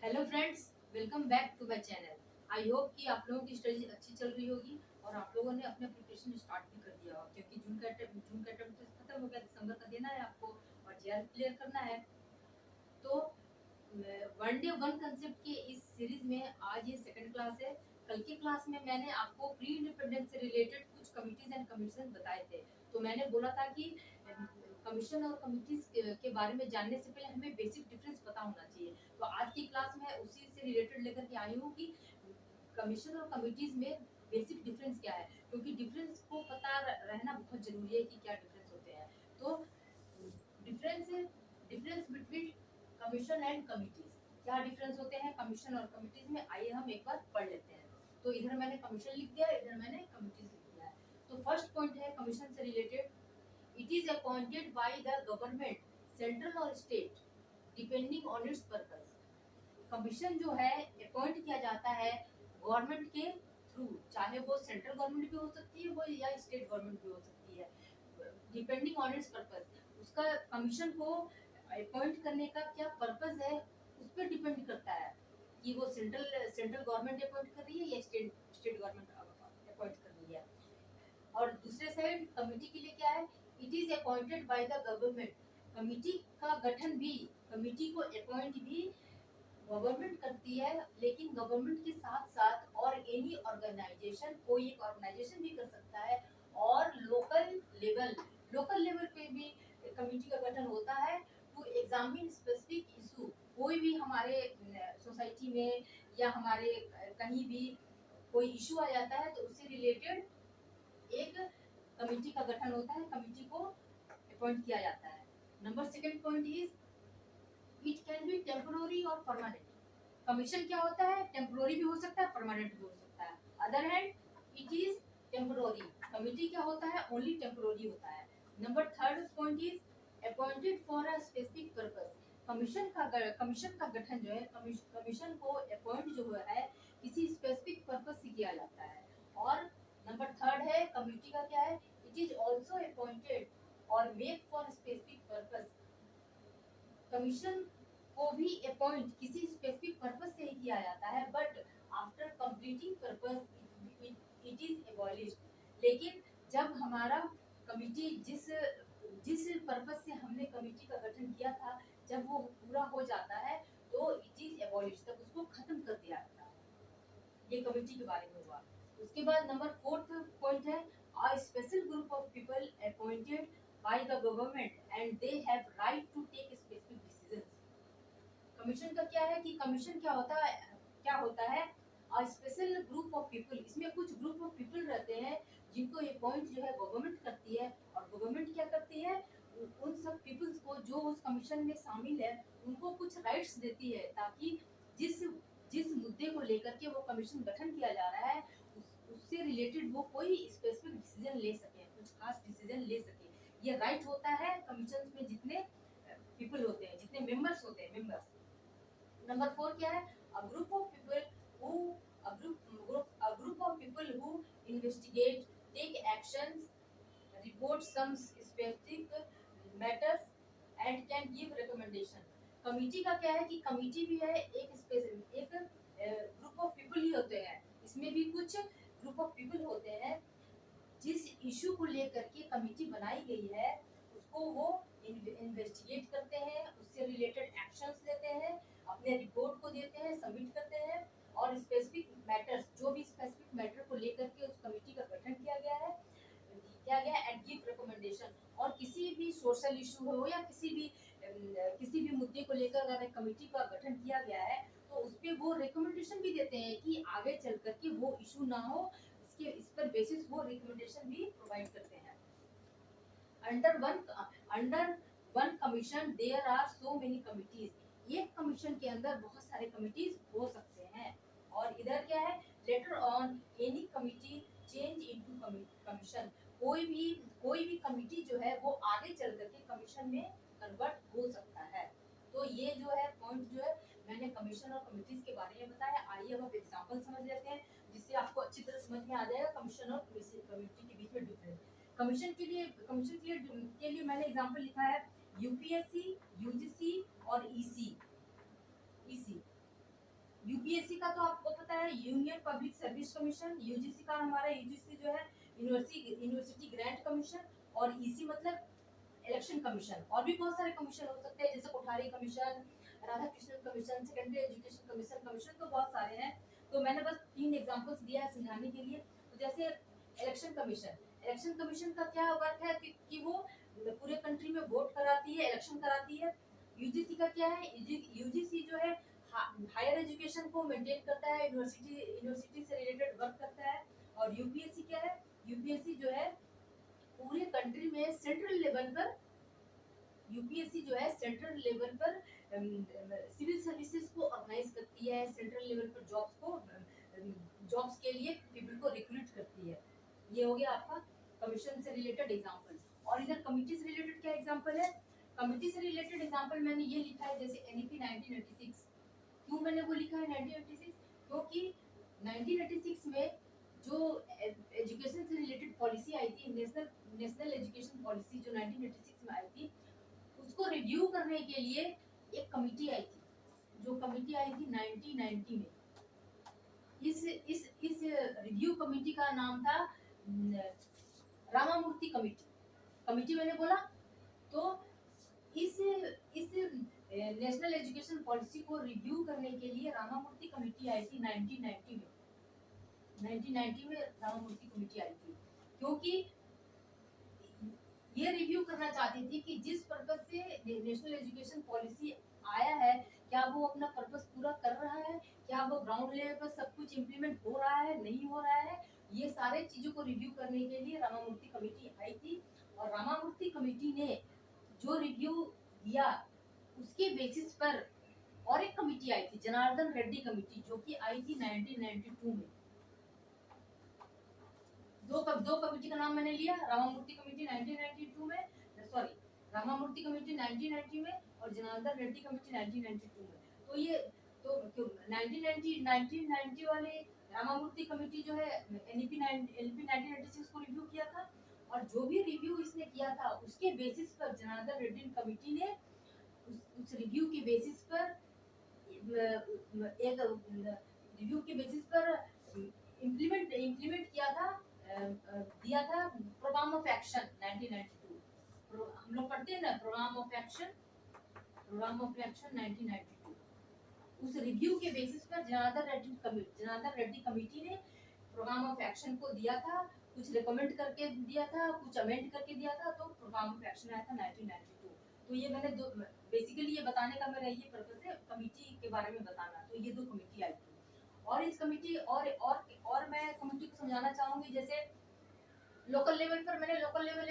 Hello friends, welcome back to my channel. I hope कि आप लोगों की स्टडी अच्छी चल रही होगी और आप लोगों ने अपना प्रिपरेशन स्टार्ट भी कर दिया होगा, क्योंकि जून का टर्म तो खत्म हो गया। दिसंबर का देना है आपको और जीआर क्लियर करना है। तो वन डे वन कंसेप्ट के इस सीरीज में आज ये सेकंड क्लास है। कल की क्लास में मैंने आपको प्री इंडिपेंडेंस से रिलेटेड कुछ कमिटीज एंड कमीशन बताए थे। तो मैंने बोला था कि कमीशन और कमिटीज के बारे में जानने से पहले हमें बेसिक डिफरेंस पता होना चाहिए। तो आज की क्लास में उसी से रिलेटेड लेकर के आई हूँ कि कमीशन और कमिटीज में बेसिक डिफरेंस क्या है, क्योंकि डिफरेंस को पता रहना बहुत जरूरी है कि क्या डिफरेंस होते हैं। तो difference difference between commission and committees, क्या डिफरेंस होते हैं कमीशन और कमिटीज में, आइए हम एक बार पढ़ लेते हैं। तो इधर मैंने कमीशन लिख दिया, इधर मैंने कमिटीज लिख दिया है। तो फर्स्ट पॉइंट है कमीशन से related. It is appointed by the government, central और state, depending on its purpose. Commission जो है अपॉइंट किया जाता है गवर्नमेंट के थ्रू, चाहे वो सेंट्रल गवर्नमेंट भी हो सकती है वो या स्टेट गवर्नमेंट भी हो सकती है, डिपेंडिंग ऑन इट्स पर्पस। उसका कमीशन को अपॉइंट करने का क्या पर्पस है उस पर डिपेंड करता है कि वो सेंट्रल गवर्नमेंट अपॉइंट कर रही है या स्टेट गवर्नमेंट अपॉइंट कर रही है। और दूसरे साइड कमिटी के लिए क्या है, it is appointed by the government. Committee का गठन भी, कमिटी को अपॉइंट भी गवर्नमेंट करती है, लेकिन गवर्नमेंट के साथ साथ और एनी ऑर्गेनाइजेशन, कोई एक ऑर्गेनाइजेशन भी कर सकता है। और लोकल लेवल पे भी कमिटी का गठन होता है टू एग्जामिन स्पेसिफिक इशू। कोई भी हमारे सोसाइटी में या हमारे कहीं भी कोई इशू आ जाता है तो उससे रिलेटेड एक कमिटी का गठन होता है, कमिटी को अपॉइंट किया जाता है। Number second point is it can be temporary और परमानेंट। कमीशन क्या होता है, टेम्पोररी भी हो सकता है, परमानेंट भी हो सकता है। Other hand it is temporary, committee क्या होता है, ओनली टेम्पोररी होता है। Number third point is appointed for a specific purpose. Commission का गठन जो है, कमीशन को अपॉइंट जो है किसी स्पेसिफिक पर्पस से किया जाता है। और नंबर थर्ड है कमिटी का क्या है, इट इज ऑल्सो अपॉइंटेड और make for specific purpose. Commission को भी अपॉइंट किसी स्पेसिफिक पर्पस से ही किया जाता है, but after completing purpose it is abolished. लेकिन जब हमारा कमिटी जिस जिस पर्पस से हमने कमिटी का गठन किया था, जब वो पूरा हो जाता है तो इट इज एबॉलिश्ड, तब उसको खत्म कर दिया जाता है। ये कमिटी के बारे में हुआ। उसके बाद नंबर फोर्थ पॉइंट है a special group of people appointed by the government and they have right to take specific decisions. Commission का क्या है कि कमीशन क्या होता है स्पेशल ग्रुप ऑफ पीपल। इसमें कुछ ग्रुप ऑफ पीपल रहते हैं जिनको ये पॉइंट जो है गवर्नमेंट करती है, और गवर्नमेंट क्या करती है, उन सब पीपल्स को जो उस कमीशन में शामिल है उनको कुछ राइट्स देती है, ताकि जिस जिस मुद्दे को लेकर के वो कमीशन गठन किया जा रहा है उससे रिलेटेड वो कोई स्पेसिफिक डिसीजन ले सके, कुछ खास डिसीजन ले सके। ये राइट होता है कमीशन में जितने पीपल होते हैं, जितने मेंबर्स होते हैं, मेंबर्स। नंबर फोर क्या है, a group of people who a group of people who investigate, take actions, report some specific matters and can give recommendation। Committee का क्या है कि कमिटी भी है एक स्पेशल, एक ग्रुप ऑफ पीपल ही होते हैं। इसमें भी कुछ ग्रुप ऑफ पीपल होते हैं, जिस इशू को लेकर के कमिटी बनाई गई है उसको वो इन्वेस्टिगेट करते हैं, उससे रिलेटेड एक्शंस लेते हैं, अपने रिपोर्ट को देते हैं, सबमिट करते हैं। और स्पेसिफिक मैटर्स, जो भी स्पेसिफिक मैटर को लेकर के उस कमिटी का गठन किया गया एंड गिव रिकमेंडेशन। और किसी भी सोशल इशू हो या किसी भी मुद्दे को लेकर अगर एक कमिटी का गठन किया गया है तो उस पे वो रिकमेंडेशन भी देते हैं कि आगे चल करके वो इशू ना हो, इस पर बेसिस वो रिकमेंडेशन भी प्रोवाइड करते हैं। Under one commission there are so many committees. एक कमीशन के अंदर बहुत सारे कमिटीज हो सकते हैं। और इधर क्या है, later on any committee change into commission. कोई भी कमिटी जो है वो आगे चल करके कमीशन में कन्वर्ट हो सकता है। तो ये जो है पॉइंट जो है मैंने कमीशन और कमिटीज के बारे में बताया। आइए अब एग्जांपल समझ लेते हैं जिससे आपको अच्छी तरह समझ में आ जाएगा कमीशन और कमिटी के बीच में डिफरेंस। कमीशन के लिए मैंने एग्जांपल लिखा है यूपीएससी, यूजीसी और ईसी। यूपीएससी का तो आपको पता है, union public service commission. UGC का हमारा यूजीसी जो है यूनिवर्सिटी ग्रांट कमीशन। और ईसी मतलब इलेक्शन कमीशन। और भी बहुत सारे कमीशन हो सकते हैं, जैसे Kothari commission, Radha Krishnan commission, secondary education commission तो बहुत सारे हैं। तो मैंने बस 3 एग्जांपल्स दिया है समझाने के लिए। तो जैसे इलेक्शन कमीशन का क्या वर्क है कि वो पूरे कंट्री में वोट कराती है, इलेक्शन कराती है। यूजीसी का क्या है, यूजीसी जो है हायर एजुकेशन को मेंटेन करता है, यूनिवर्सिटी से रिलेटेड वर्क करता है। और यूपीएससी क्या है, यूपीएससी जो है पूरे कंट्री में सेंट्रल लेवल पर, यूपीएससी जो है सेंट्रल लेवल पर सिविल सर्विसेज को ऑर्गेनाइज करती है, सेंट्रल लेवल पर जॉब्स के लिए पीपल को रिक्रूट करती है। ये हो गया आपका कमीशन से रिलेटेड एग्जांपल। और इधर कमिटी से रिलेटेड क्या एग्जांपल है, कमिटी से रिलेटेड एग्जांपल मैंने ये लिखा है, जैसे एनईपी 1986। क्यों मैंने वो लिखा है 1986, क्योंकि 1986 में जो एजुकेशन से रिलेटेड पॉलिसी आई थी, नेशनल एजुकेशन पॉलिसी जो 1986 में आई थी, उसको रिव्यू करने के लिए एक कमिटी आई थी, जो कमिटी आई थी 1990 में। इस रिव्यू कमिटी का नाम था रामामूर्ति कमिटी मैंने बोला। तो इस नेशनल एजुकेशन पॉलिसी को रिव्यू करने के लिए रामामूर्ति कमिटी आई थी 1990 में रामामूर्ति कमिटी आई थी, क्योंकि ये रिव्यू करना चाहती थी कि जिस पर्पस से नेशनल एजुकेशन पॉलिसी आया है, क्या वो अपना पर्पस पूरा कर रहा है, क्या वो ग्राउंड लेवल पर सब कुछ इम्प्लीमेंट हो रहा है, नहीं हो रहा है। ये सारे चीजों को रिव्यू करने के लिए रामामूर्ति कमेटी आई थी। और रामामूर्ति कमेटी ने जो रिव्यू दिया, उसके बेसिस पर और एक कमेटी आई थी, जनार्दन रेड्डी कमेटी, जो कि आई थी 1992 में। दो कमेटी का नाम मैंने लिया, रामामूर्ति कमेटी 1992 में, सॉरी रामामूर्ति कमेटी 1990 में, और जनार्दन रेड्डी कमेटी 1992 में। तो ये तो 1990 वाले रामामूर्ति कमेटी जो है एनईपी 1986 को रिव्यू किया था। और जो भी रिव्यू इसने किया था, उसके बेसिस पर जनार्दन रेड्डी कमेटी ने उस रिव्यू के बेसिस पर एक रिव्यू के बेसिस पर इम्प्लीमेंट किया था, दिया था प्रोग्राम ऑफ एक्शन 1992। हम लोग पढ़ते हैं ना प्रोग्राम ऑफ एक्शन 1992। उस रिव्यू के बेसिस पर जनार्दन रेड्डी कमेटी ने प्रोग्राम ऑफ एक्शन को दिया था, कुछ रिकमेंड करके दिया था, कुछ अमेंड करके दिया था, तो प्रोग्राम ऑफ एक्शन आया था 1992। तो ये मैंने बेसिकली ये बताने का मेरा ये पर्पस है, कमेटी के बारे में बताना। तो ये 2 कमेटी आई थी। और इस कमेटी और मैं कमेटी को समझाना चाहूंगी। जैसे लोकल लेवल पर मैंने लोकल लेवल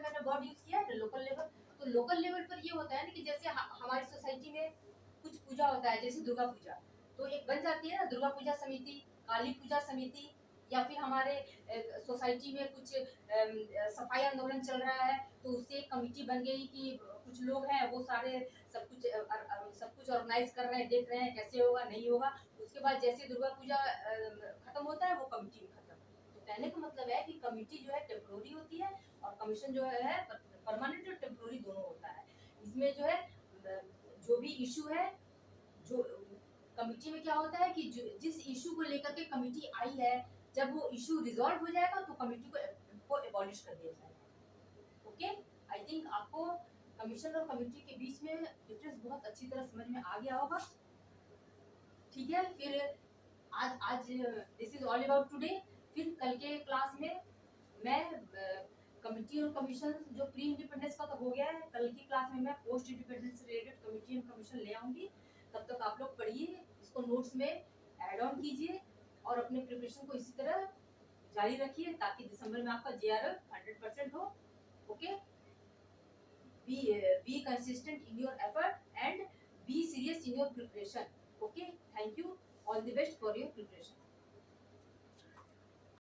मैंने वर्ड यूज किया है, लोकल लेवल। तो लोकल लेवल पर ये होता है ना कि जैसे हमारी सोसाइटी में कुछ पूजा होता है, जैसे दुर्गा पूजा, तो एक बन जाती है ना दुर्गा पूजा समिति, काली पूजा समिति, या फिर हमारे सोसाइटी में कुछ सफाई आंदोलन चल रहा है, तो उससे एक कमेटी बन गई कि कुछ लोग हैं वो सारे सब कुछ ऑर्गेनाइज कर रहे हैं, देख रहे हैं कैसे होगा नहीं होगा। उसके बाद जैसे दुर्गा पूजा खत्म होता है, वो कमेटी भी खत्म। तो कहने का मतलब है कि कमेटी जो है टेम्पोररी होती है, और कमीशन जो है परमानेंट और टेम्पोररी दोनों होता है। इसमें जो है जो भी इशू है, जो कमेटी में क्या होता है कि जिस इशू को लेकर के कमेटी आई है, जब वो इशू रिजॉल्व हो जाएगा तो कमेटी को एबॉलिश कर दिया जाएगा। ओके, आई थिंक आपको कमीशन और कमेटी के बीच में डिफरेंस बहुत अच्छी तरह समझ में आ गया होगा। ठीक है, फिर आज this is all about today. फिर कल के क्लास में मैं कमेटी और कमीशन जो प्री इंडिपेंडेंस का तो हो गया है, कल की क्लास में मैं पोस्ट इंडिपेंडेंस से रिलेटेड कमेटी एंड कमीशन ले आऊंगी। तब तक आप लोग पढ़िए, इसको नोट्स में ऐड ऑन कीजिए और अपने प्रिपरेशन को इसी तरह जारी रखिए, ताकि दिसंबर में आपका JRF 100% हो। Okay, be consistent in your effort and be serious in your preparation. Okay, thank you, all the best for your preparation.